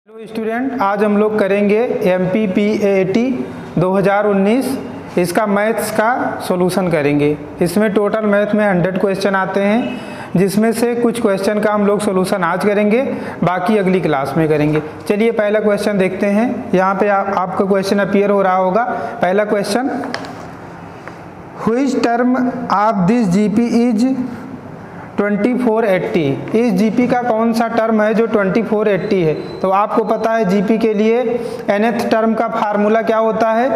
Hello student, आज हम लोग करेंगे MPPAT 2019 इसका मैथ्स का सॉल्यूशन करेंगे। इसमें टोटल मैथ में 100 क्वेश्चन आते हैं, जिसमें से कुछ क्वेश्चन का हम लोग सॉल्यूशन आज करेंगे, बाकी अगली क्लास में करेंगे। चलिए पहला क्वेश्चन देखते हैं। यहाँ पे आपका क्वेश्चन अपीयर हो रहा होगा। पहला question, which term of this GP is 2480। इस GP का कौन सा टर्म है जो 2480 है? तो आपको पता है GP के लिए nth टर्म का फार्मूला क्या होता है?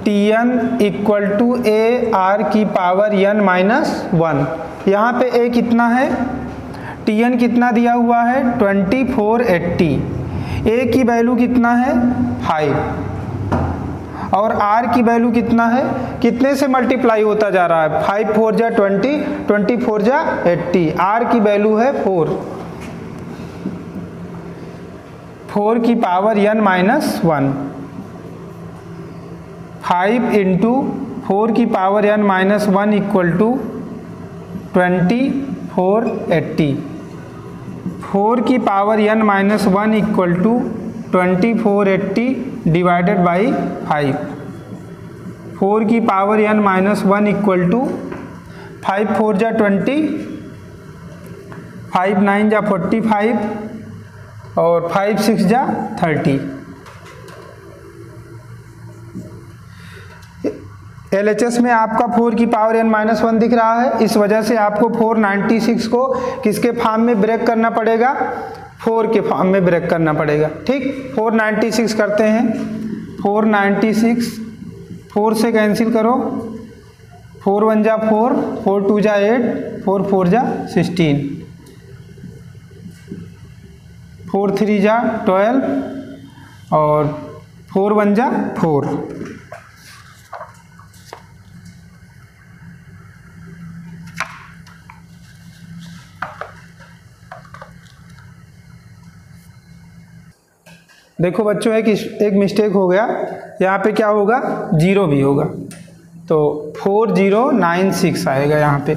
Tn इक्वल टू AR की पावर n माइनस 1। यहाँ पे A कितना है? Tn कितना दिया हुआ है? 2480। A की वैल्यू कितना है? 5। और R की वैल्यू कितना है? कितने से मल्टीप्लाई होता जा रहा है? 5 4 जा 20, 24 जा 80। R की वैल्यू है 4। 4 की पावर n माइनस 1। 5 इंटू 4 की power n minus 1 equal to 2480। 4 की power n minus 1 equal to 2480 divided by 5। 4 की power n minus 1 equal to 5 4 जा 20, 5 9 जा 45 और 5 6 जा 30। LHS में आपका 4 की पावर n माइनस 1 दिख रहा है, इस वजह से आपको 496 को किसके फॉर्म में ब्रेक करना पड़ेगा? 4 के फॉर्म में ब्रेक करना पड़ेगा। ठीक, 496 करते हैं। 496, 4 से कैंसिल करो। 4 1 जा 4, 4 2 जा 8, 4 4 जा 16, 4 3 जा 12 और 4 1 जा 4। देखो बच्चों, एक मिस्टेक हो गया। यहाँ पे क्या होगा? 0 भी होगा, तो 4096 आएगा यहाँ पे।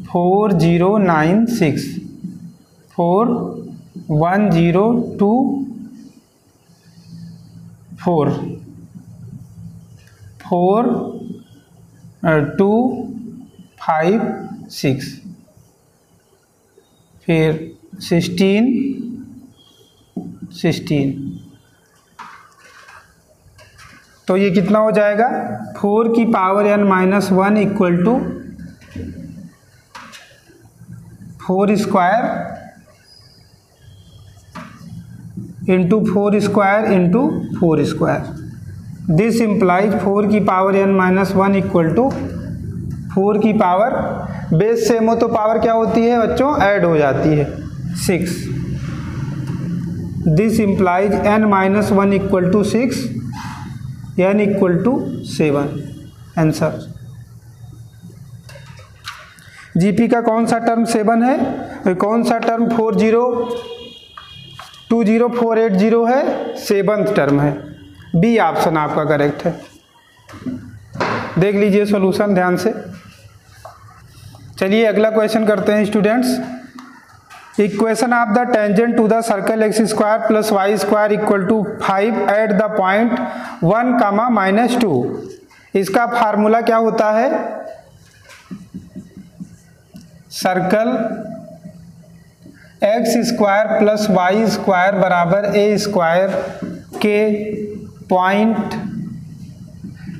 4096, 41024, 4256, फिर 16। तो ये कितना हो जाएगा? 4 की power n minus 1 equal to 4 square into 4 square into 4 square. This implies 4 की power n minus 1 equal to 4 की पावर, बेस सेम हो तो पावर क्या होती है बच्चों? ऐड हो जाती है, 6। This implies n minus 1 equal to 6, n equal to 7। Answer GP का कौन सा टर्म 7 है? कौन सा टर्म 4020480 है? 7th टर्म है। B ऑप्शन आपका करेक्ट है। देख लीजिए सॉल्यूशन ध्यान से। चलिए अगला क्वेश्चन करते हैं students. Equation of the tangent to the circle x square plus y square equal to 5 at the point 1, -2। इसका फार्मूला क्या होता है? Circle x square plus y square बराबर a स्क्वायर के पॉइंट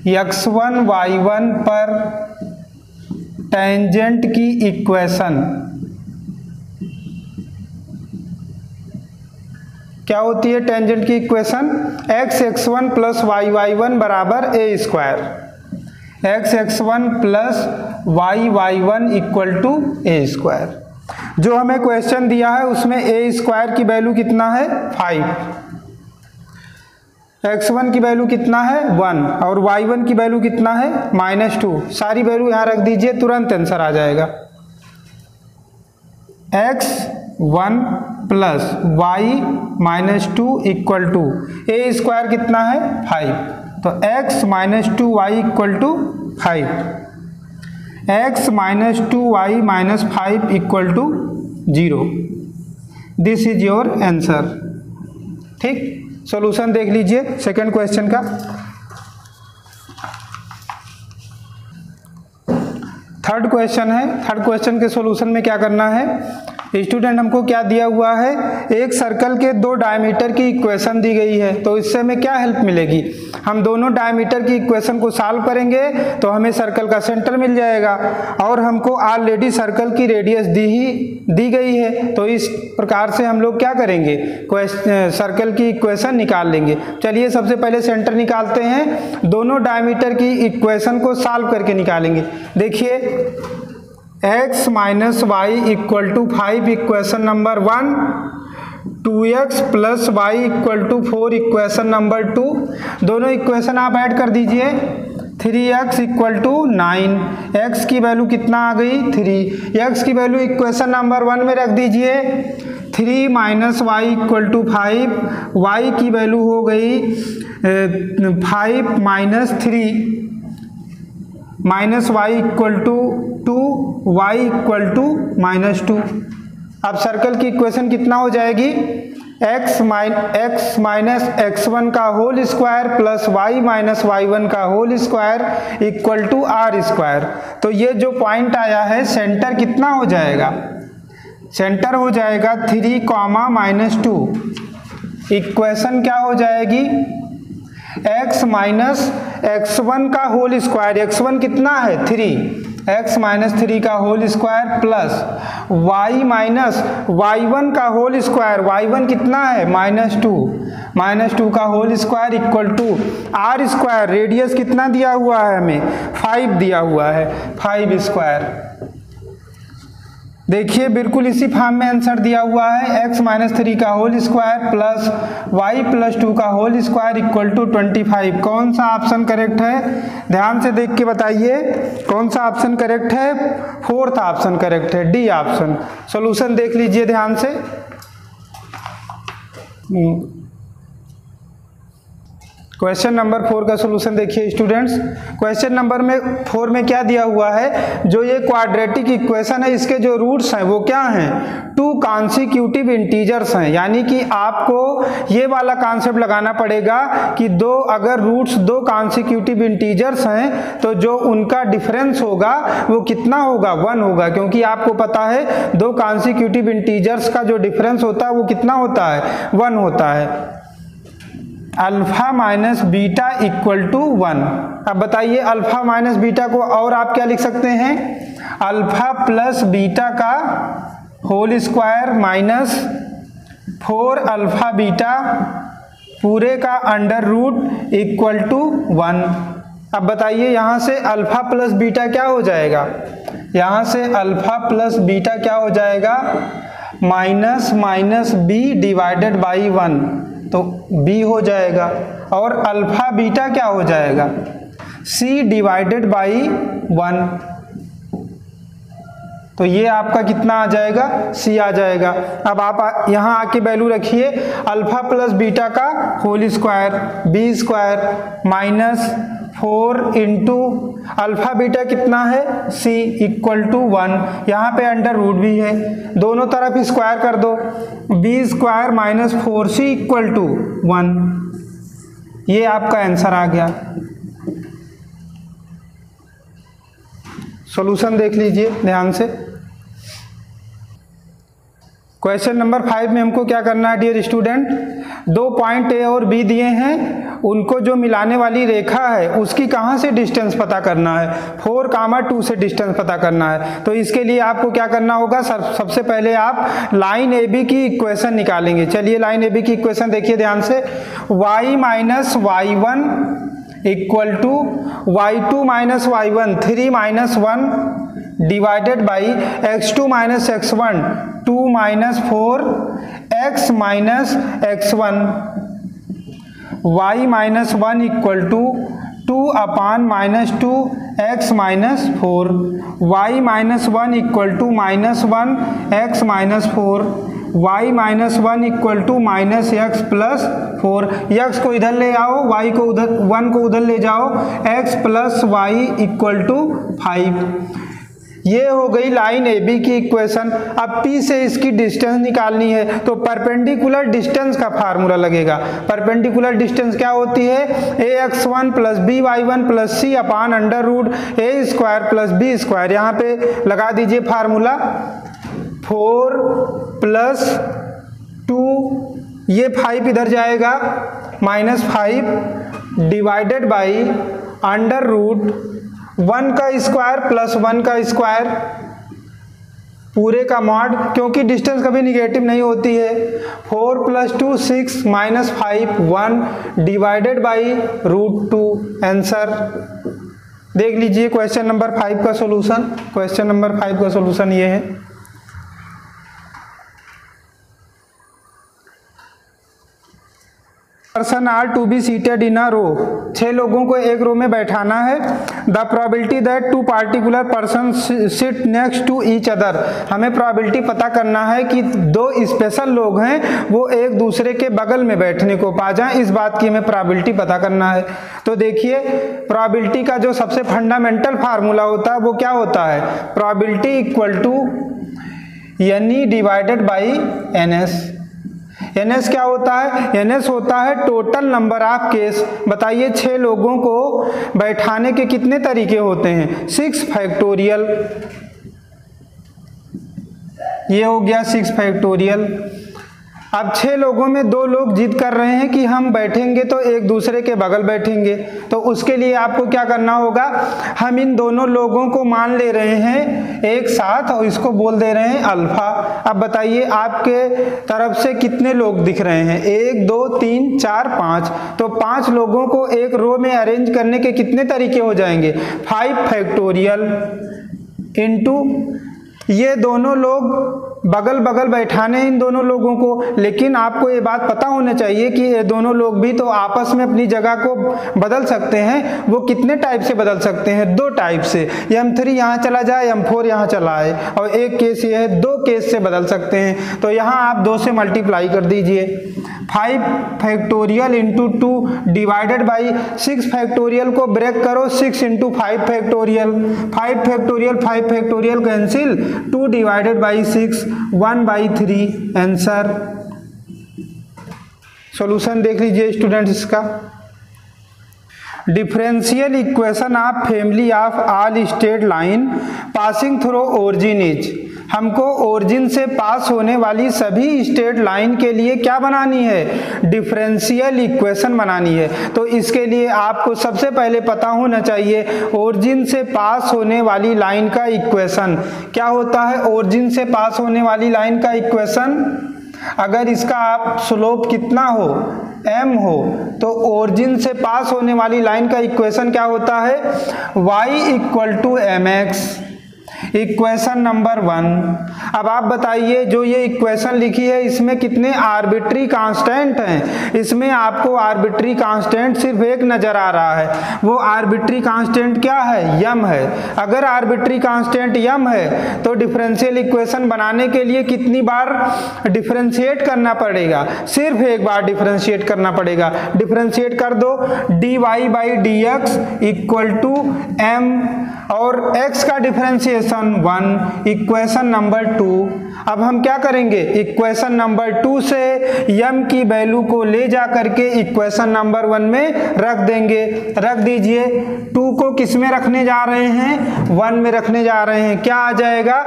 x1 y1 पर tangent की equation क्या होती है? टेंजेंट की equation x x1 plus y y1 बराबर a square. x x1 plus y y1 equal to a square. जो हमें क्वेश्चन दिया है उसमें a स्क्वायर की वैल्यू कितना है? 5। x1 की वैल्यू कितना है? 1 और y1 की वैल्यू कितना है? -2। सारी वैल्यू यहाँ रख दीजिए, तुरंत आंसर आ जाएगा। x1 plus y -2 equal to a square कितना है? 5। तो x -2y equal to 5। x -2y -5 equal to 0। This is your answer. ठीक, सॉल्यूशन देख लीजिए सेकंड क्वेश्चन का। थर्ड क्वेश्चन है। थर्ड क्वेश्चन के सॉल्यूशन में क्या करना है, स्टूडेंट हमको क्या दिया हुआ है, एक सर्कल के दो डायमीटर की इक्वेशन दी गई है, तो इससे हमें क्या हेल्प मिलेगी, हम दोनों डायमीटर की इक्वेशन को सॉल्व करेंगे तो हमें सर्कल का सेंटर मिल जाएगा, और हमको ऑलरेडी सर्कल की रेडियस दी गई है, तो इस प्रकार से हम लोग क्या करेंगे, सर्कल की इक्वेशन निकाल लेंगे। चलिए सबसे पहले सेंटर निकालते हैं, दोनों डायमीटर की इक्वेशन को सॉल्व करके निकालेंगे। देखिए x minus y equal to 5 equation number 1, 2x plus y equal to 4 equation number 2, दोनों इक्वेशन आप ऐड कर दीजिए। 3x इक्वल टू 9, x की वैल्यू कितना आ गई 3, x की वैल्यू इक्वेशन नंबर 1 में रख दीजिए। 3 minus y equal to 5, y की वैल्यू हो गई 5 minus 3 minus y equal to 2, y equal to minus 2। अब सर्कल की इक्वेशन कितना हो जाएगी, x माइनस x1 का whole square plus y minus y1 का whole square equal to r square. तो ये जो पॉइंट आया है सेंटर कितना हो जाएगा, सेंटर हो जाएगा 3 कॉमा माइनस 2। इक्वेशन क्या हो जाएगी, x माइनस x1 का होल स्क्वायर, x1 कितना है 3, x माइनस 3 का whole square plus y minus y1 का होल स्क्वायर, y1 कितना है -2 का whole square equal to r square. Radius कितना दिया हुआ है हमें 5 दिया हुआ है, 5 स्क्वायर। देखिए बिल्कुल इसी फॉर्म में आंसर दिया हुआ है, x माइनस 3 का whole square plus y plus 2 का होल स्क्वायर इक्वल टू 25। कौन सा ऑप्शन करेक्ट है, ध्यान से देख के बताइए कौन सा ऑप्शन करेक्ट है, फोर्थ ऑप्शन करेक्ट है, डी ऑप्शन। सॉल्यूशन देख लीजिए ध्यान से। क्वेश्चन नंबर 4 का सॉल्यूशन देखिए स्टूडेंट्स। क्वेश्चन नंबर 4 में क्या दिया हुआ है, जो ये क्वाड्रेटिक इक्वेशन है इसके जो रूट्स हैं वो क्या हैं, 2 कॉन्सिक्यूटिव इंटीजर्स हैं। यानी कि आपको ये वाला कॉन्सेप्ट लगाना पड़ेगा कि अगर रूट्स 2 कॉन्सिक्यूटिव इंटीजर्स हैं तो जो उनका डिफरेंस होगा वो कितना होगा, 1 होगा, क्योंकि आपको पता है 2 कॉन्सिक्यूटिव इंटीजर्स का जो डिफरेंस होता है वो कितना होता है, 1 होता है। Alpha minus beta equal to 1। अब बताइए अल्फा माइनस बीटा को और आप क्या लिख सकते हैं, अल्फा प्लस बीटा का whole square minus 4 alpha beta पूरे का अंडर रूट इक्वल टू 1। अब बताइए यहाँ से अल्फा प्लस बीटा क्या हो जाएगा, यहाँ से अल्फा प्लस बीटा क्या हो जाएगा, minus minus b divided by 1, तो b हो जाएगा, और अल्फा बीटा क्या हो जाएगा, c डिवाइडेड बाई 1। तो ये आपका कितना आ जाएगा, c आ जाएगा। अब आप यहाँ आके वैल्यू रखिए, अल्फा प्लस बीटा का whole square b square minus 4 into alpha beta कितना है c इक्वल टू 1, यहाँ पे अंडर रूट भी है, दोनों तरफ स्क्वायर कर दो, b square minus 4c equal to 1। ये आपका आंसर आ गया। सॉल्यूशन देख लीजिए ध्यान से। क्वेश्चन नंबर 5 में हमको क्या करना है डियर स्टूडेंट, 2 पॉइंट ए और बी दिए हैं, उनको जो मिलाने वाली रेखा है उसकी कहाँ से डिस्टेंस पता करना है, 4, 2 से डिस्टेंस पता करना है। तो इसके लिए आपको क्या करना होगा, सबसे पहले आप लाइन ए बी की इक्वेशन निकालेंगे। चलिए लाइन ए बी की इक्वेशन देखिए ध्यान से, y minus y 1 equal to y2 minus y1 3 minus 1 divided by x2 minus x1 2 minus 4 x minus x1, y minus 1 equal to 2 upon minus 2 x minus 4, y minus 1 equal to minus 1 x minus 4, y minus 1 equal to minus x plus 4। x को इधर ले आओ, y को उधर, 1 को उधर ले जाओ, x plus y equal to 5। ये हो गई लाइन ए बी की इक्वेशन। अब P से इसकी डिस्टेंस निकालनी है तो परपेंडिकुलर डिस्टेंस का फार्मूला लगेगा। परपेंडिकुलर डिस्टेंस क्या होती है? ax1 plus by1 plus c upon under root a square plus b square. यहाँ पे लगा दीजिए फार्मूला 4 प्लस 2, ये 5 इधर जाएगा, -5 डिवाइडेड बाई अंडर रूट 1 का स्क्वायर प्लस 1 का स्क्वायर पूरे का मॉड, क्योंकि डिस्टेंस कभी निगेटिव नहीं होती है। 4 plus 2 6 -5 1 divided by root 2। Answer देख लीजिए क्वेश्चन नंबर 5 का सॉल्यूशन। क्वेश्चन नंबर 5 का सॉल्यूशन ये है। Person are to be seated in a row, 6 लोगों को एक रो में बैठाना है। The probability that 2 particular person sit next to each other, हमें प्रोबेबिलिटी पता करना है कि 2 स्पेशल लोग हैं वो एक दूसरे के बगल में बैठने को पा जाएं, इस बात की हमें प्रोबेबिलिटी पता करना है। तो देखिए प्रोबेबिलिटी का जो सबसे फंडामेंटल फार्मूला होता है वो क्या होता है? Probability equal to NE divided by NS। NS क्या होता है? NS होता है टोटल नंबर ऑफ केस। बताइए 6 लोगों को बैठाने के कितने तरीके होते हैं? 6 फैक्टोरियल, ये हो गया 6 फैक्टोरियल। अब 6 लोगों में 2 लोग जिद कर रहे हैं कि हम बैठेंगे तो एक दूसरे के बगल बैठेंगे, तो उसके लिए आपको क्या करना होगा? हम इन दोनों लोगों को मान ले रहे हैं एक साथ और इसको बोल दे रहे हैं अल्फा। अब बताइए आपके तरफ से कितने लोग दिख रहे हैं? 1 2 3 4 5, तो 5 लोगों को एक रो में अरेंज करने के कितने तरीके हो जाएंगे? 5 फैक्टोरियल इनटू, ये दोनों लोग बगल बगल बैठाने इन दोनों लोगों को, लेकिन आपको ये बात पता होना चाहिए कि ये दोनों लोग भी तो आपस में अपनी जगह को बदल सकते हैं। वो कितने टाइप से बदल सकते हैं? 2 टाइप से, M3 यहाँ चला जाए, M4 यहाँ चला आए, और एक केस ये है 2 केस से बदल सकते हैं। तो यहाँ आप 2 से मल्टीप्लाई कर दीजिए। 5 factorial into 2 divided by 6 factorial को ब्रेक करो, 6 into 5 factorial, 5 factorial cancel, 2 divided by 6 1/3। Answer solution देख लीजिए स्टूडेंट्स इसका। Differential equation of family of all straight line passing through origin is, हमको ओरिजिन से पास होने वाली सभी स्ट्रेट लाइन के लिए क्या बनानी है? डिफरेंशियल इक्वेशन बनानी है। तो इसके लिए आपको सबसे पहले पता होना चाहिए ओरिजिन से पास होने वाली लाइन का इक्वेशन क्या होता है। ओरिजिन से पास होने वाली लाइन का इक्वेशन, अगर इसका आप स्लोप कितना हो? m हो, तो ओरिजिन से पास होने वाली लाइन का इक्वेशन क्या होता है? y equal to mx, equation number 1। अब आप बताइए जो ये इक्वेशन लिखी है इसमें कितने आर्बिट्री कांस्टेंट हैं? इसमें आपको आर्बिट्री कांस्टेंट सिर्फ एक नजर आ रहा है, वो आर्बिट्री कांस्टेंट क्या है? यम है। अगर आर्बिट्री कांस्टेंट यम है तो डिफरेंशियल इक्वेशन बनाने के लिए कितनी बार डिफरेंशिएट करना पड़ेगा? सिर्फ एक बार डिफरेंशिएट करना पड़ेगा। डिफरेंशिएट कर दो, dy by dx equal to m, और x का डिफरेंशिएशन 1, इक्वेशन नंबर 2। अब हम क्या करेंगे? इक्वेशन नंबर 2 से m की वैल्यू को ले जा करके इक्वेशन नंबर 1 में रख देंगे। रख दीजिए, 2 को किस में रखने जा रहे हैं? 1 में रखने जा रहे हैं। क्या आ जाएगा?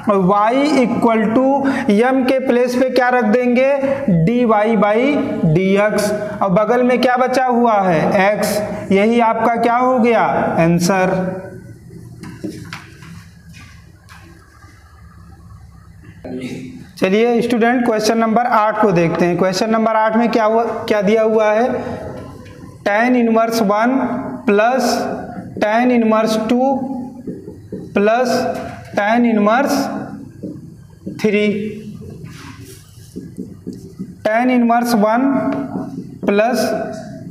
y इक्वल टू m के प्लेस पे क्या रख देंगे? dy बाई dx, और बगल में क्या बचा हुआ है? x। यही आपका क्या हो गया? आंसर। चलिए स्टूडेंट क्वेश्चन नंबर 8 को देखते हैं। क्वेश्चन नंबर 8 में क्या दिया हुआ है? tan inverse 1 plus tan inverse 2 plus tan inverse 3। tan inverse 1 plus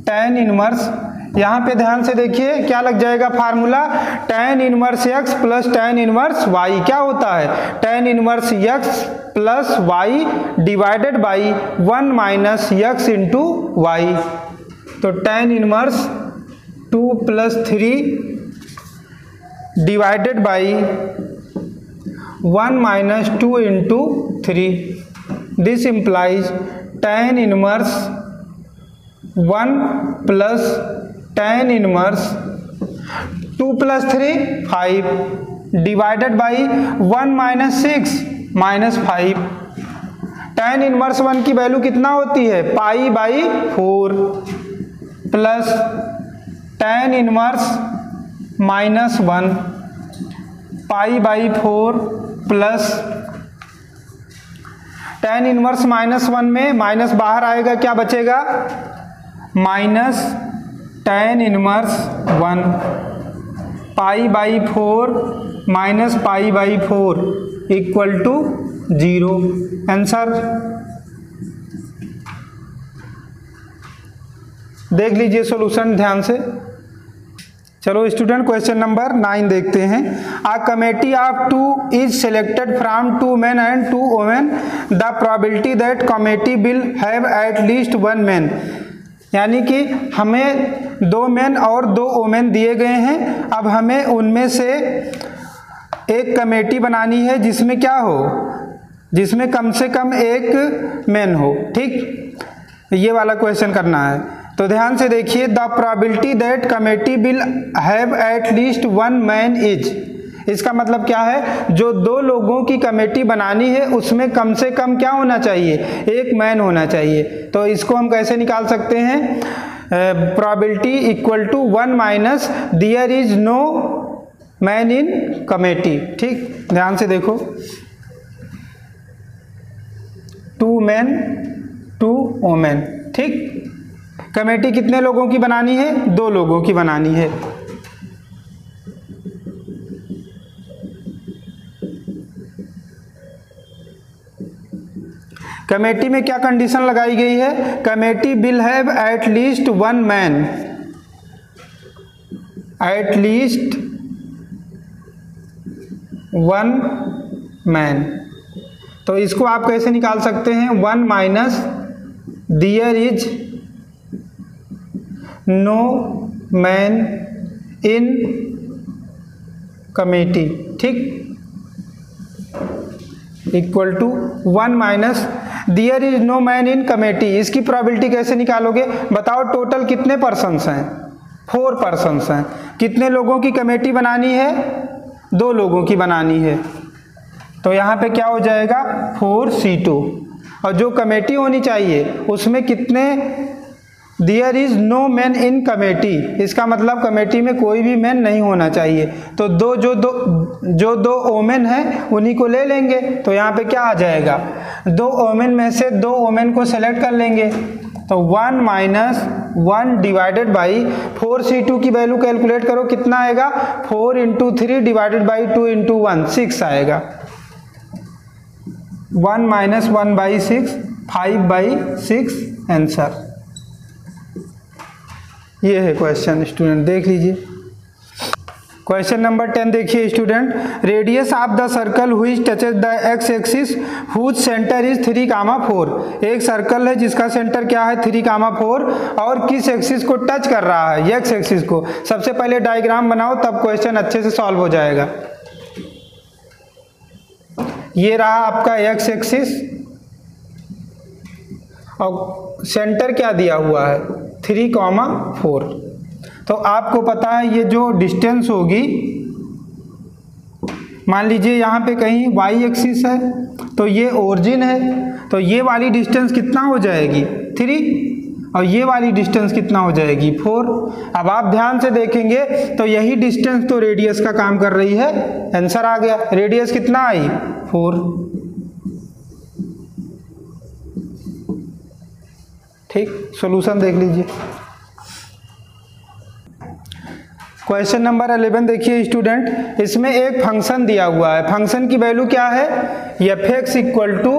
tan inverse, यहाँ पे ध्यान से देखिए क्या लग जाएगा formula? tan inverse x plus tan inverse y। क्या होता है? tan inverse x plus y divided by 1 minus x into y। तो tan inverse 2 plus 3 divided by 1 minus 2 into 3। This implies tan inverse 1 plus tan inverse 2 plus 3 5 divided by 1 minus 6 minus 5। tan inverse 1 की value कितना होती है pi by 4 plus tan inverse minus 1 pi by 4 plus tan inverse minus 1 में minus बाहर आएगा, क्या बचेगा minus tan inverse 1 pi by 4 minus pi by 4 equal to 0। Answer देख लीजिए सॉल्यूशन ध्यान से। चलो स्टूडेंट क्वेश्चन नंबर 9 देखते हैं। A committee of 2 is selected from 2 men and 2 women। The probability that committee will have at least 1 man. यानी कि हमें 2 मेन और 2 वोमेन दिए गए हैं। अब हमें उनमें से एक कमेटी बनानी है जिसमें क्या हो, जिसमें कम से कम एक मैन हो। ठीक, ये वाला क्वेश्चन करना है। तो ध्यान से देखिए, the probability that committee will have at least 1 man is. इसका मतलब क्या है, जो 2 लोगों की कमेटी बनानी है उसमें कम से कम क्या होना चाहिए, एक मैन होना चाहिए। तो इसको हम कैसे निकाल सकते हैं, probability equal to 1 minus there is no man in committee. ठीक, ध्यान से देखो, 2 मैन 2 वोमेन। ठीक, कमेटी कितने लोगों की बनानी है, 2 लोगों की बनानी है। कमेटी में क्या कंडीशन लगाई गई है, committee will have at least 1 man, at least 1 man. तो इसको आप कैसे निकाल सकते हैं, 1 minus there is no man in committee. ठीक, equal to 1 minus there is no man in committee. इसकी प्रोबेबिलिटी कैसे निकालोगे, बताओ। टोटल कितने पर्सन्स हैं, 4 पर्सन्स हैं। कितने लोगों की कमेटी बनानी है, 2 लोगों की बनानी है। तो यहाँ पे क्या हो जाएगा 4C2। और जो कमेटी होनी चाहिए उसमें कितने, there is no man in committee, इसका मतलब कमेटी में कोई भी मैन नहीं होना चाहिए। तो जो दो वोमेन हैं उन्हीं को ले लेंगे। तो यहाँ पे क्या आ जाएगा, 2 वोमेन में से 2 वोमेन को सेलेक्ट कर लेंगे। तो 1 माइनस 1 डिवाइडेड बाई 4C2 की वैल्यू कैलकुलेट करो, कितना आएगा 4 इंटू 3 डिवाइडेड बाई 2 इंटू 1 6 आएगा। 1 माइनस 1 बाई 6 5 बाई 6 आंसर। ये है क्वेश्चन स्टूडेंट, देख लीजिए। क्वेश्चन नंबर 10 देखिए student, radius of the circle which touches the X axis whose centre is 3,4। एक सर्कल है जिसका सेंटर क्या है 3,4 और किस एक्सिस को टच कर रहा है, एक्स एक्सिस को। सबसे पहले डायग्राम बनाओ तब क्वेश्चन अच्छे से सॉल्व हो जाएगा। ये रहा आपका एक्स एक्सिस और सेंटर क्या दिया हुआ है 3,4। तो आपको पता है ये जो डिस्टेंस होगी, मान लीजिए यहाँ पे कहीं वाई एक्सिस है तो ये ओरिजिन है, तो ये वाली डिस्टेंस कितना हो जाएगी 3 और ये वाली डिस्टेंस कितना हो जाएगी 4। अब आप ध्यान से देखेंगे तो यही डिस्टेंस तो रेडियस का काम कर रही है। आंसर आ गया, रेडियस कितना आई 4। ठीक, सॉल्यूशन देख लीजिए। क्वेश्चन नंबर 11 देखिए स्टूडेंट, इसमें एक फंक्शन दिया हुआ है। फंक्शन की वैल्यू क्या है, f(x) equal to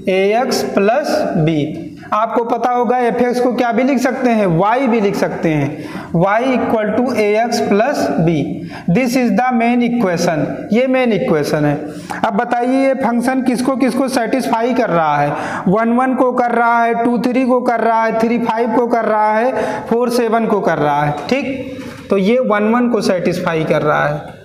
ax plus b. आपको पता होगा f(x) को क्या भी लिख सकते हैं, y भी लिख सकते हैं, y equal to ax plus b. This is the main equation, ये मेन इक्वेशन है। अब बताइए ये फंक्शन किसको किसको सेटिस्फाई कर रहा है, 1 1 को कर रहा है, 2 3 को कर रहा है, 3 5 को कर रहा है, 4 7 को कर रहा है। ठीक, तो ये 1 1 को सेटिस्फाई कर रहा है।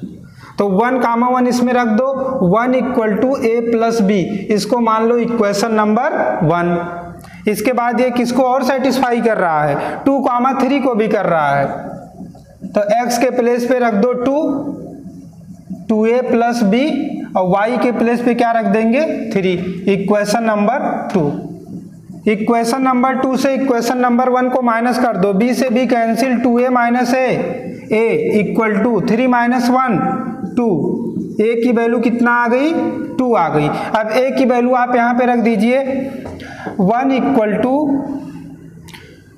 तो 1 कामा 1 इसमें रख दो, 1 equal to a plus b, इसको मान लो इक्वेशन नंबर 1। इसके बाद ये किसको और सेटिस्फाई कर रहा है, 2 कामा 3 को भी कर रहा है, तो x के प्लेस पे रख दो 2a प्लस बी और y के प्लेस पे क्या रख देंगे 3, इक्वेशन नंबर 2। इक्वेशन नंबर 2 से इक्वेशन नंबर 1 को माइनस कर दो, b से b cancel, 2a minus a equal to 3 minus 1 2, a की वैल्यू कितना आ गई 2 आ गई। अब a की वैल्यू आप यहाँ पे रख दीजिए, 1 इक्वल टू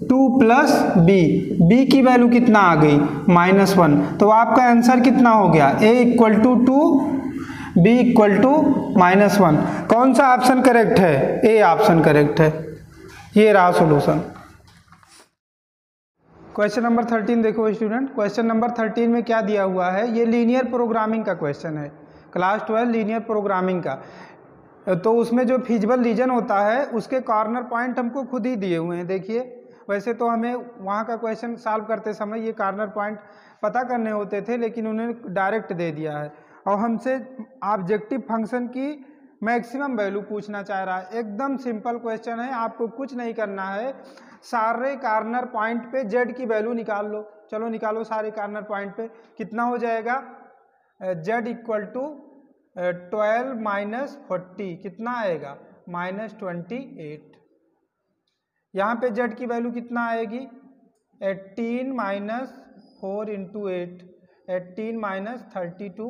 2 प्लस b की वैल्यू कितना आ गई -1, तो आपका आंसर कितना हो गया a equal to 2 b equal to -1। कौन सा ऑप्शन करेक्ट है, ए ऑप्शन करेक्ट है। ये रहा सॉल्यूशन। क्वेश्चन नंबर 13 देखो स्टूडेंट, क्वेश्चन नंबर 13 में क्या दिया हुआ है, ये लीनियर प्रोग्रामिंग का क्वेश्चन है, क्लास 12 लीनियर प्रोग्रामिंग का। तो उसमें जो फिजिबल रीजन होता है उसके कॉर्नर पॉइंट हमको खुद ही दिए हुए हैं। देखिए वैसे तो हमें वहाँ का क्वेश्चन सॉल्व करते समय ये कॉर्नर पॉइंट पता करने होते थे, लेकिन उन्होंने डायरेक्ट दे दिया है और हमसे ऑब्जेक्टिव फंक्शन की मैक्सिमम वैल्यू पूछना चाह रहा है। एकदम सिंपल क्वेश्चन है, आपको कुछ नहीं करना है, सारे कॉर्नर पॉइंट पे z की वैल्यू निकाल लो। चलो निकालो सारे कॉर्नर पॉइंट पे, कितना हो जाएगा z इक्वल टू 12 माइनस 40, कितना आएगा -28। यहाँ पे z की वैल्यू कितना आएगी 18 माइनस 4 इंटू 8, 18 माइनस 32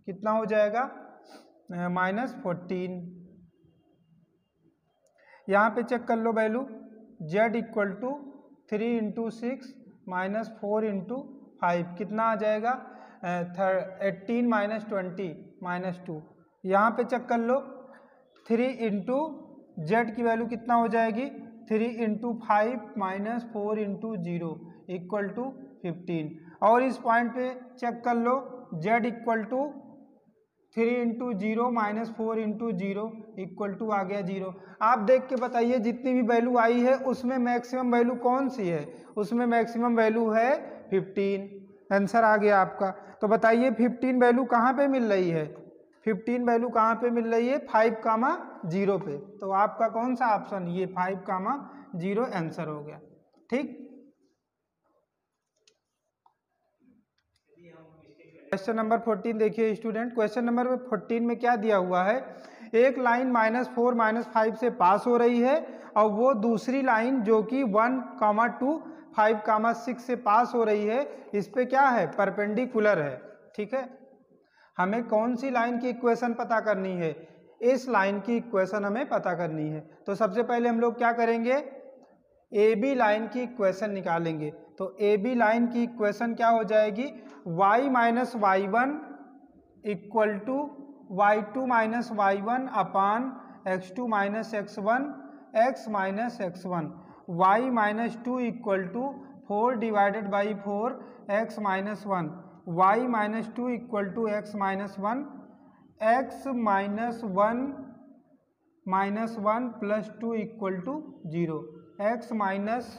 कितना हो जाएगा -14। यहाँ पे चेक कर लो value, z equal to 3 into 6 minus 4 into 5 कितना आ जाएगा 18 माइनस 20 -2। यहाँ पे चेक कर लो 3 इंटू z की वैल्यू कितना हो जाएगी 3 into 5 minus 4 into 0 equal to 15। और इस पॉइंट पे चेक कर लो z equal to 3 into 0 minus 4 into 0 equal to आ गया 0। आप देख के बताइए जितनी भी वैल्यू आई है उसमें मैक्सिमम वैल्यू कौन सी है, उसमें मैक्सिमम वैल्यू है 15। आंसर आ गया आपका। तो बताइए 15 वैल्यू कहाँ पे मिल रही है, 15 वैल्यू कहाँ पे मिल रही है 5,0 पे। तो आपका कौन सा ऑप्शन, ये 5,0 आंसर हो गया। ठीक, क्वेश्चन नंबर 14 देखिए स्टूडेंट, क्वेश्चन नंबर 14 में क्या दिया हुआ है, एक लाइन -4 -5 से पास हो रही है और वो दूसरी लाइन जो कि 1, 2, 5, 6 से पास हो रही है, इस पे क्या है परपेंडिकुलर है। ठीक है, हमें कौन सी लाइन की इक्वेशन पता करनी है, इस लाइन की इक्वेशन हमें पता करनी है। तो सबसे पहले हम लोग क्या करेंगे, ए बी लाइन की इक्वेशन निकालेंगे। तो ए बी लाइन की इक्वेशन क्या हो जाएगी, y minus y1 equal to y2 minus y1 upon x2 minus x1 x minus x1, y minus 2 equal to 4 divided by 4 x minus 1, y minus 2 equal to x minus 1 x minus 1 plus 2 equal to 0, x minus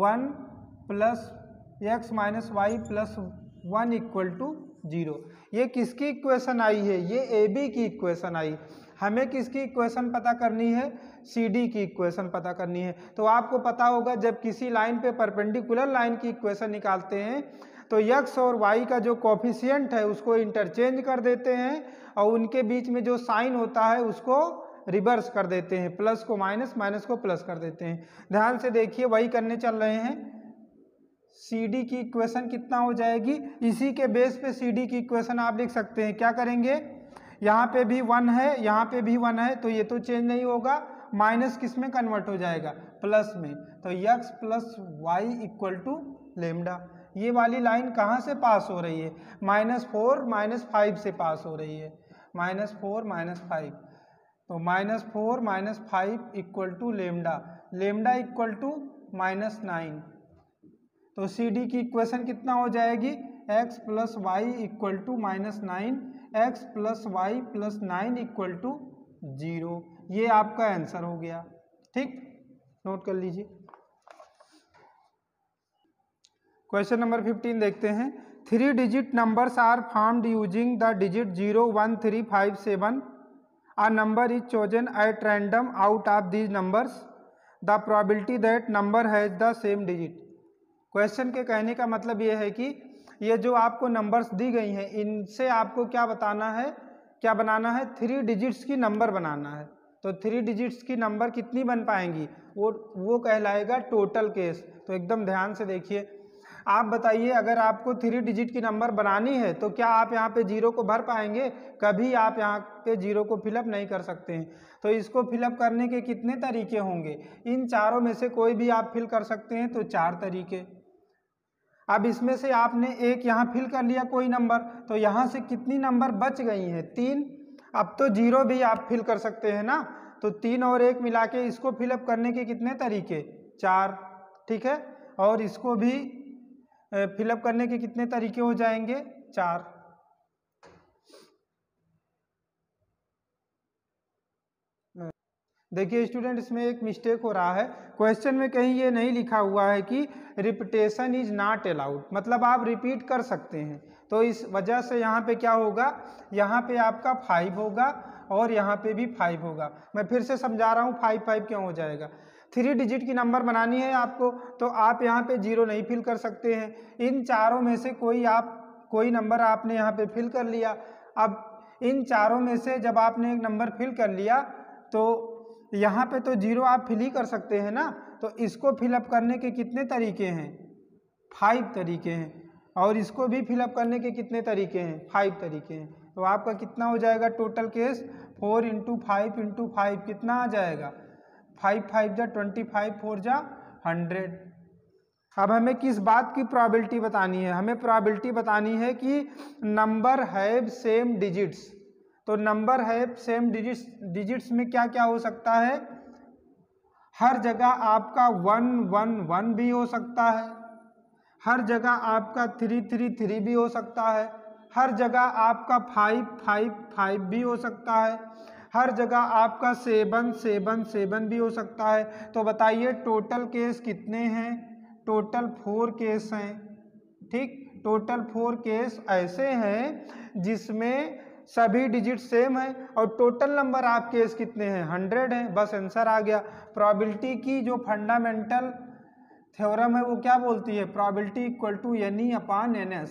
1 plus x minus y plus 1 equal to 0। ये किसकी equation आई है, ये ए B की equation आई। हमें किसकी equation पता करनी है, सी डी की इक्वेशन पता करनी है। तो आपको पता होगा जब किसी लाइन पे परपेंडिकुलर लाइन की इक्वेशन निकालते हैं तो x और y का जो कोफिशिएंट है उसको इंटरचेंज कर देते हैं और उनके बीच में जो साइन होता है उसको रिवर्स कर देते हैं, प्लस को माइनस, माइनस को प्लस कर देते हैं। ध्यान से देखिए वही करने चल रहे हैं। सी डी की इक्वेशन कितना हो जाएगी, इसी के बेस पे सी डी की इक्वेशन आप लिख सकते हैं। क्या करेंगे, यहाँ पे भी 1 है, यहाँ पे भी 1 है, तो ये तो चेंज नहीं होगा, माइनस किस में कन्वर्ट हो जाएगा, प्लस में। तो x plus y equal to lambda. ये वाली लाइन कहाँ से पास हो रही है, -4 -5 से पास हो रही है, -4 -5। तो -4 -5 equal to lambda, lambda equal to -9। तो सी डी की इक्वेशन कितना हो जाएगी, x plus y equal to -9, x plus y plus 9 equal to 0। ये आपका आंसर हो गया। ठीक, नोट कर लीजिए। क्वेश्चन नंबर 15 देखते हैं। 3 digit numbers are formed using the digit 0, 1, 3, 5, 7. A number is chosen at random out of these numbers. The probability that number has the same digit. Question के कहने का मतलब ये है कि ये जो आपको नंबर्स दी गई हैं इनसे आपको क्या बताना है, क्या बनाना है, 3 डिजिट्स की नंबर बनाना है। तो 3 डिजिट्स की नंबर कितनी बन पाएंगी, वो कहलाएगा टोटल केस। तो एकदम ध्यान से देखिए, आप बताइए अगर आपको 3 डिजिट की नंबर बनानी है तो क्या आप यहाँ पे जीरो को भर पाएंगे? कभी आप यहाँ पे जीरो को फिलअप नहीं कर सकते हैं। तो इसको फिलअप करने के कितने तरीके होंगे? इन चारों में से कोई भी आप फिल कर सकते हैं, तो 4 तरीके। अब इसमें से आपने एक यहाँ फिल कर लिया कोई नंबर, तो यहाँ से कितनी नंबर बच गई हैं? 3। अब तो जीरो भी आप फिल कर सकते हैं ना, तो 3 और 1 मिला के इसको फिलअप करने के कितने तरीके? 4, ठीक है। और इसको भी फिलअप करने के कितने तरीके हो जाएंगे? 4। देखिए स्टूडेंट, इसमें एक मिस्टेक हो रहा है। क्वेश्चन में कहीं ये नहीं लिखा हुआ है कि रिपीटेशन इज नॉट अलाउड, मतलब आप रिपीट कर सकते हैं। तो इस वजह से यहाँ पे क्या होगा, यहाँ पे आपका 5 होगा और यहाँ पे भी 5 होगा। मैं फिर से समझा रहा हूँ 5 5 क्यों हो जाएगा। 3 डिजिट की नंबर बनानी है आपको, तो आप यहाँ पे जीरो नहीं फिल कर सकते हैं। इन चारों में से कोई नंबर आपने यहाँ पे फिल कर लिया। अब इन चारों में से जब आपने एक नंबर फिल कर लिया तो यहाँ पे तो जीरो आप फिल ही कर सकते हैं ना, तो इसको फिलअप करने के कितने तरीके हैं? 5 तरीके हैं। और इसको भी फिलअप करने के कितने तरीके हैं? 5 तरीके हैं। तो आपका कितना हो जाएगा टोटल केस? 4 × 5 × 5 कितना आ जाएगा? 5 5 जा 25, 4 जा 100। अब हमें किस बात की प्रोबेबिलिटी बतानी है? हमें प्रोबेबिलिटी बतानी है कि नंबर हैव सेम डिजिट्स। तो नंबर है सेम डिजिट्स में क्या क्या हो सकता है? हर जगह आपका 1 1 1 भी हो सकता है, हर जगह आपका 3 3 3 भी हो सकता है, हर जगह आपका 5 5 5 भी हो सकता है, हर जगह आपका 7 7 7 भी हो सकता है। तो बताइए टोटल केस कितने हैं? टोटल 4 केस हैं, ठीक। टोटल 4 केस ऐसे हैं जिसमें सभी डिजिट सेम है और टोटल नंबर आप केस कितने हैं? 100 हैं। बस आंसर आ गया। प्रोबेबिलिटी की जो फंडामेंटल थ्योरम है वो क्या बोलती है? Probability equal to NE upon NS।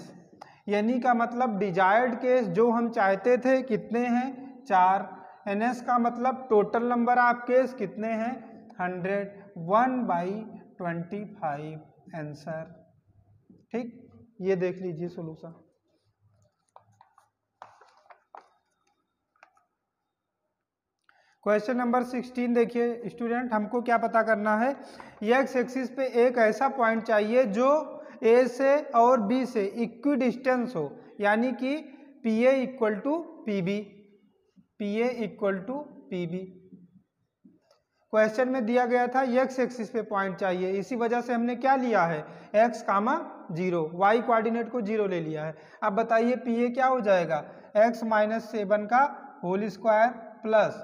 NE का मतलब डिजायर्ड केस जो हम चाहते थे कितने हैं? 4। NS का मतलब टोटल नंबर आप केस कितने हैं? 100। 1/25 आंसर, ठीक। ये देख लीजिए सोल्यूशन। क्वेश्चन नंबर 16 देखिए स्टूडेंट, हमको क्या पता करना है? एक्स एक्सिस पे एक ऐसा पॉइंट चाहिए जो ए से और बी से इक्वी डिस्टेंस हो, यानी कि PA equal to PB। PA equal to PB क्वेश्चन में दिया गया था। एक्स एक्सिस पे पॉइंट चाहिए, इसी वजह से हमने क्या लिया है? x, 0, y कोऑर्डिनेट को 0 ले लिया है। अब बताइए PA क्या हो जाएगा? x - 7 का होल स्क्वायर प्लस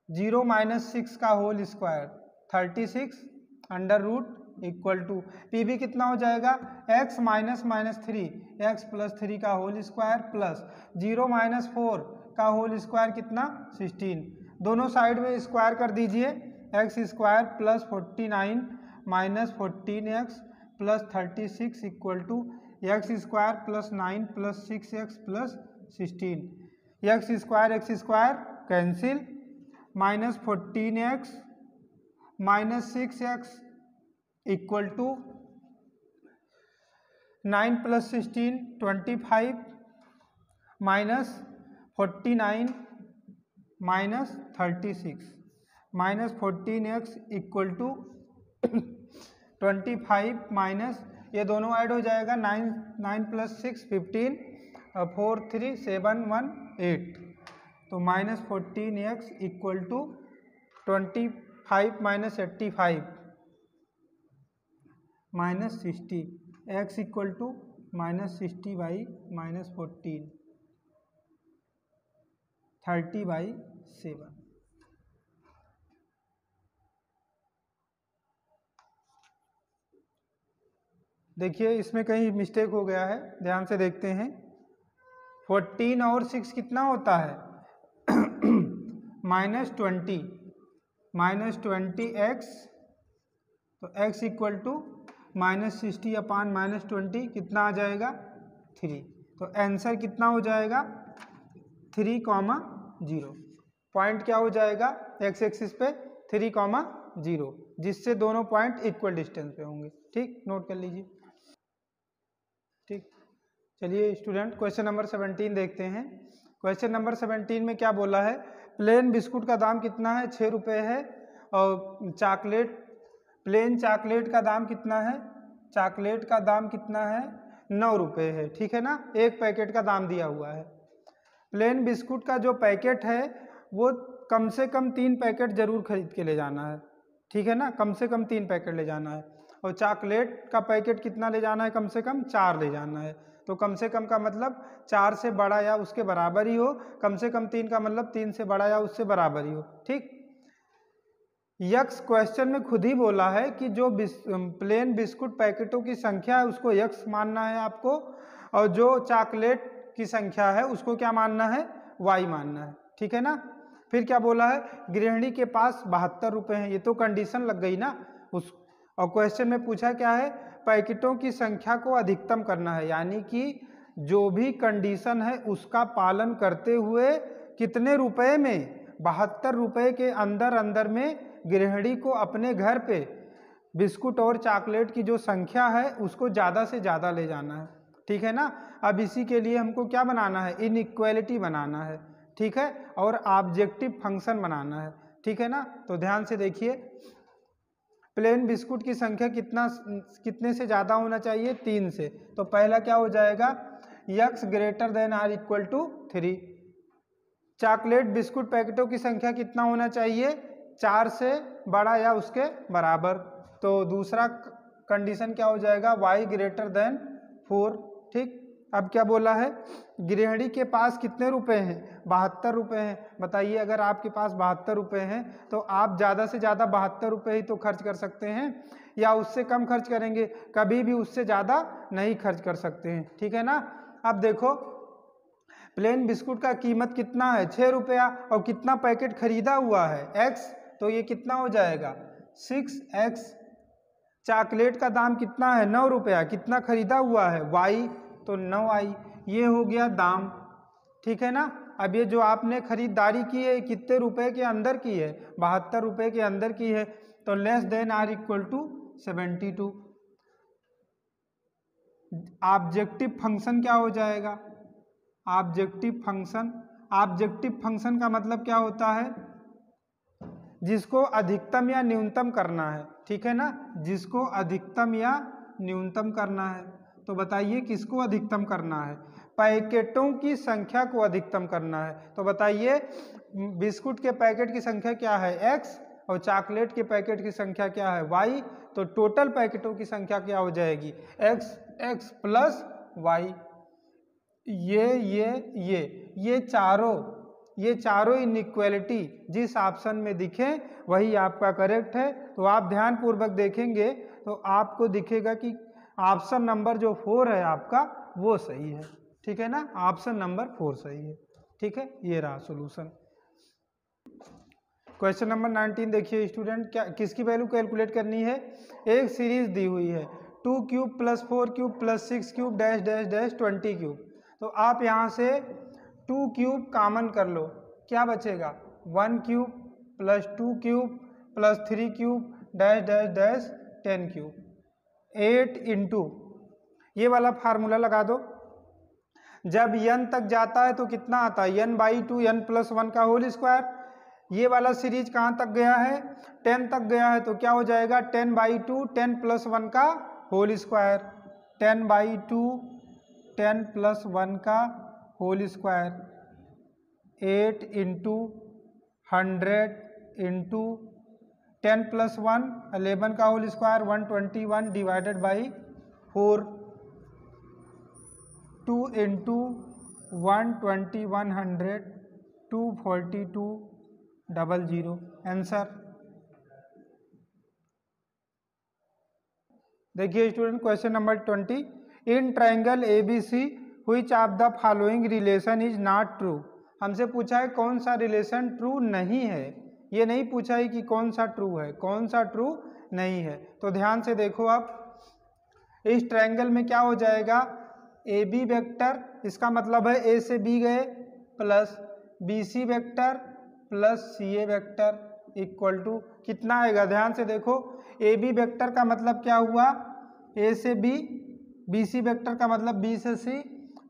0 - 6 का whole square 36 under root equal to PB कितना हो जाएगा? x - 3 x + 3 का होल स्क्वायर प्लस 0 - 4 का होल स्क्वायर कितना? 16। दोनों साइड में स्क्वायर कर दीजिए। x square plus 49 minus 14x plus 36 equal to x square plus 9 plus 6x plus 16। x square cancel, minus 14x minus 6x equal to 9 plus 16 25 minus 49 minus 36 minus 14x equal to 25 minus ये दोनों add हो जाएगा 9 + 6 15 4 3 7 1 8। तो minus 14x equal to 25 minus 85 minus 60 x equal to minus 60/-14 30/7। देखिए इसमें कहीं mistake हो गया है, ध्यान से देखते हैं। 14 और 6 कितना होता है -20, -20x, तो x इक्वल टू -60 अपान -20 कितना आ जाएगा 3। तो आंसर कितना हो जाएगा 3,0। पॉइंट क्या हो जाएगा x एक्सिस पे 3,0, जिससे दोनों पॉइंट इक्वल डिस्टेंस पे होंगे। ठीक, नोट कर लीजिए। ठीक, चलिए स्टूडेंट क्वेश्चन नंबर 17 देखते हैं। क्वेश्चन नंबर 17 में क्या बोला है, प्लेन बिस्कुट का दाम कितना है 6 रुपये है, और प्लेन चॉकलेट का दाम कितना है, चॉकलेट का दाम कितना है 9 रुपये है। ठीक है ना, एक पैकेट का दाम दिया हुआ है। प्लेन बिस्कुट का जो पैकेट है वो कम से कम 3 पैकेट जरूर खरीद के ले जाना है। ठीक है ना, कम से कम 3 पैकेट ले जाना है। और चॉकलेट का पैकेट कितना ले जाना है, कम से कम 4 ले जाना है। तो कम से कम का मतलब 4 से बड़ा या उसके बराबर ही हो, कम से कम 3 का मतलब 3 से बड़ा या उससे बराबर ही हो। ठीक, यक्स क्वेश्चन में खुद ही बोला है कि जो प्लेन बिस्कुट पैकेटों की संख्या है उसको यक्स मानना है आपको, और जो चॉकलेट की संख्या है उसको क्या मानना है, वाई मानना है। ठीक है ना, फिर क्या बोला है, गृहिणी के पास 72 रुपये हैं। ये तो कंडीशन लग गई ना उस, और क्वेश्चन में पूछा क्या है, पैकेटों की संख्या को अधिकतम करना है, यानी कि जो भी कंडीशन है उसका पालन करते हुए कितने रुपए में, 72 रुपये के अंदर अंदर में गृहिणी को अपने घर पे बिस्कुट और चॉकलेट की जो संख्या है उसको ज़्यादा से ज़्यादा ले जाना है। ठीक है ना, अब इसी के लिए हमको क्या बनाना है, इनइक्वालिटी बनाना है। ठीक है, और ऑब्जेक्टिव फंक्शन बनाना है। ठीक है ना, तो ध्यान से देखिए, प्लेन बिस्कुट की संख्या कितने से ज़्यादा होना चाहिए, 3 से। तो पहला क्या हो जाएगा, x greater than or equal to 3। Chocolate biscuit पैकेटों की संख्या कितना होना चाहिए, 4 से बड़ा या उसके बराबर। तो दूसरा कंडीशन क्या हो जाएगा, y ग्रेटर देन 4। ठीक, अब क्या बोला है, गृहिणी के पास कितने रुपए हैं, 72 रुपये हैं। बताइए, अगर आपके पास 72 रुपये हैं तो आप ज़्यादा से ज़्यादा 72 रुपये ही तो खर्च कर सकते हैं, या उससे कम खर्च करेंगे, कभी भी उससे ज़्यादा नहीं खर्च कर सकते हैं। ठीक है ना, अब देखो प्लेन बिस्कुट का कीमत कितना है 6 रुपया, और कितना पैकेट खरीदा हुआ है x, तो ये कितना हो जाएगा 6x। चॉकलेट का दाम कितना है 9 रुपया, कितना खरीदा हुआ है y, तो 9i। ये हो गया दाम। ठीक है ना, अब ये जो आपने खरीदारी की है कितने रुपए के अंदर की है, 72 रुपये के अंदर की है, तो less than or equal to 72। Objective function क्या हो जाएगा, ऑब्जेक्टिव फंक्शन का मतलब क्या होता है, जिसको अधिकतम या न्यूनतम करना है। ठीक है ना, जिसको अधिकतम या न्यूनतम करना है। तो बताइए किसको अधिकतम करना है, पैकेटों की संख्या को अधिकतम करना है। तो बताइए बिस्कुट के पैकेट की संख्या क्या है x, और चॉकलेट के पैकेट की संख्या क्या है y। तो टोटल पैकेटों की संख्या क्या हो जाएगी x प्लस y। ये चारों इनइक्वालिटी जिस ऑप्शन में दिखे वही आपका करेक्ट है। तो आप ध्यान पूर्वक देखेंगे तो आपको दिखेगा कि ऑप्शन नंबर जो 4 है आपका वो सही है। ठीक है ना, ऑप्शन नंबर 4 सही है। ठीक है, ये रहा सॉल्यूशन। क्वेश्चन नंबर 19 देखिए स्टूडेंट, क्या किसकी वैल्यू कैलकुलेट करनी है, एक सीरीज दी हुई है 2 cube plus 4 cube plus 6 cube dash dash dash 20 cube. तो आप यहाँ से 2 क्यूब कॉमन कर लो, क्या बचेगा 1 cube plus 2 cube plus 3 cube dash dash dash 10 cube. 8 into ये वाला फार्मूला लगा दो, जब n तक जाता है तो कितना आता है n/2 n प्लस 1 का होल स्क्वायर। ये वाला सीरीज कहाँ तक गया है 10 तक गया है, तो क्या हो जाएगा 10/2 10 प्लस 1 का होल स्क्वायर, 10/2 10 प्लस 1 का whole square. 8 into 100 into 10 plus 1 11 का whole square 121 divided by 4। 2 into 120 100 242 00। Answer देखिए student, question number 20, in triangle ABC which of the following relation is not true. हमसे पूछा है कौन सा रिलेशन ट्रू नहीं है, ये नहीं पूछा है कि कौन सा ट्रू है, कौन सा ट्रू नहीं है। तो ध्यान से देखो आप, इस ट्रायंगल में क्या हो जाएगा, AB वेक्टर, इसका मतलब है A से B गए plus BC vector plus CA vector equal to कितना आएगा, ध्यान से देखो, AB वेक्टर का मतलब क्या हुआ, A से B, BC वेक्टर का मतलब B से C,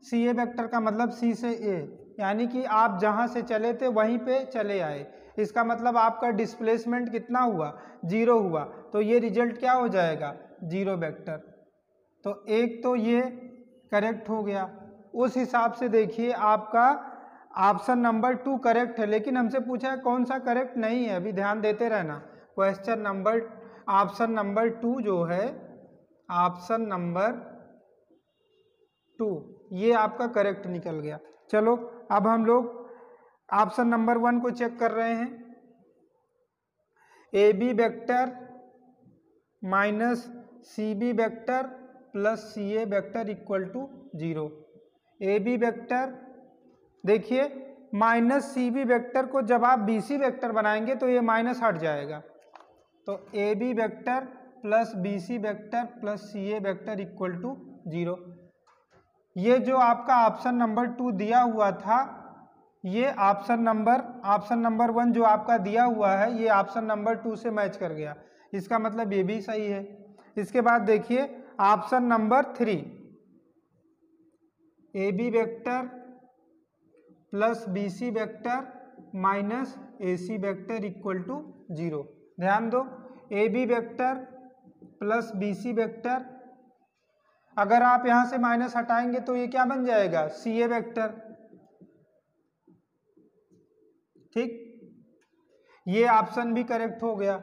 CA वेक्टर का मतलब C से A, यानी कि आप जहां से चले थे वहीं पे चले आए। इसका मतलब आपका डिस्प्लेसमेंट कितना हुआ, 0 हुआ, तो ये रिजल्ट क्या हो जाएगा, 0 वेक्टर। तो एक तो ये करेक्ट हो गया। उस हिसाब से देखिए आपका ऑप्शन नंबर 2 करेक्ट है, लेकिन हमसे पूछा है कौन सा करेक्ट नहीं है, अभी ध्यान देते रहना। क्वेश्चन नंबर ऑप्शन नंबर 2 जो है, ऑप्शन नंबर 2 ये आपका करेक्ट निकल गया। चलो अब हम लोग ऑप्शन नंबर 1 को चेक कर रहे हैं। AB vector minus CB vector plus CA vector equal to 0। AB vector देखिए, माइनस CB वेक्टर को जब आप BC वेक्टर बनाएंगे तो ये माइनस हट जाएगा, तो AB vector plus BC vector plus CA vector equal to 0। ये जो आपका ऑप्शन नंबर 2 दिया हुआ था, ये ऑप्शन नंबर 1 जो आपका दिया हुआ है, ये ऑप्शन नंबर 2 से मैच कर गया, इसका मतलब ये भी सही है। इसके बाद देखिए option number 3, AB vector plus BC vector minus AC vector equal to 0। ध्यान दो, AB vector plus BC vector, अगर आप यहां से माइनस हटाएंगे तो ये क्या बन जाएगा, CA वेक्टर। ठीक, ये ऑप्शन भी करेक्ट हो गया।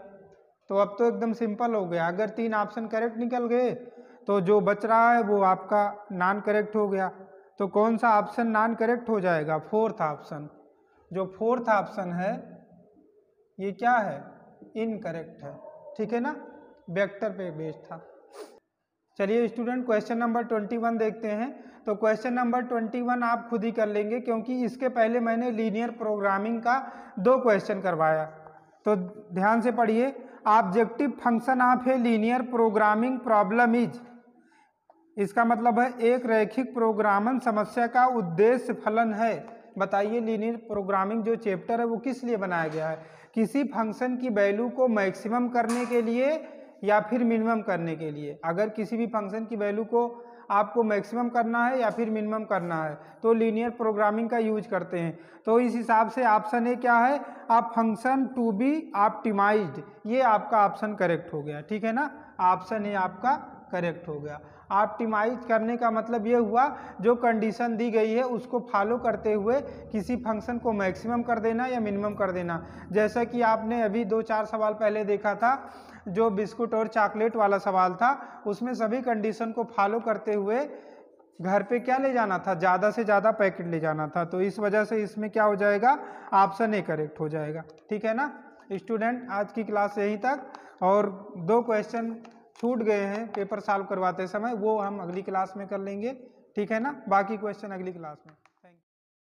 तो अब तो एकदम सिंपल हो गया, अगर 3 ऑप्शन करेक्ट निकल गए तो जो बच रहा है वो आपका नॉन करेक्ट हो गया। तो कौन सा ऑप्शन नॉन करेक्ट हो जाएगा, 4th ऑप्शन। जो 4th ऑप्शन है ये क्या है, इनकरेक्ट है। ठीक है ना, वेक्टर पे बेस्ड था। चलिए स्टूडेंट, क्वेश्चन नंबर 21 देखते हैं। तो क्वेश्चन नंबर 21 आप खुद ही कर लेंगे, क्योंकि इसके पहले मैंने लीनियर प्रोग्रामिंग का 2 क्वेश्चन करवाया। तो ध्यान से पढ़िए, objective function of a linear programming problem is, इसका मतलब है एक रैखिक प्रोग्रामन समस्या का उद्देश्य फलन है। बताइए लीनियर प्रोग्रामिंग जो चैप्टर है वो किस लिए बनाया गया है, किसी फंक्शन की वैल्यू को मैक्सिमम करने के लिए या फिर मिनिमम करने के लिए। अगर किसी भी फंक्शन की वैल्यू को आपको मैक्सिमम करना है या फिर मिनिमम करना है तो लीनियर प्रोग्रामिंग का यूज करते हैं। तो इस हिसाब से ऑप्शन ए क्या है, आप फंक्शन टू बी ऑप्टिमाइज्ड, ये आपका ऑप्शन करेक्ट हो गया। ठीक है ना, ऑप्शन ए आपका करेक्ट हो गया। ऑप्टिमाइज करने का मतलब ये हुआ, जो कंडीशन दी गई है उसको फॉलो करते हुए किसी फंक्शन को मैक्सिमम कर देना या मिनिमम कर देना। जैसा कि आपने अभी 2-4 सवाल पहले देखा था, जो बिस्कुट और चॉकलेट वाला सवाल था, उसमें सभी कंडीशन को फॉलो करते हुए घर पे क्या ले जाना था, ज़्यादा से ज़्यादा पैकेट ले जाना था। तो इस वजह से इसमें क्या हो जाएगा, ऑप्शन ए करेक्ट हो जाएगा। ठीक है ना स्टूडेंट, आज की क्लास यहीं तक। और 2 क्वेश्चन छूट गए हैं पेपर सॉल्व करवाते समय, वो हम अगली क्लास में कर लेंगे। ठीक है ना, बाकी क्वेश्चन अगली क्लास में।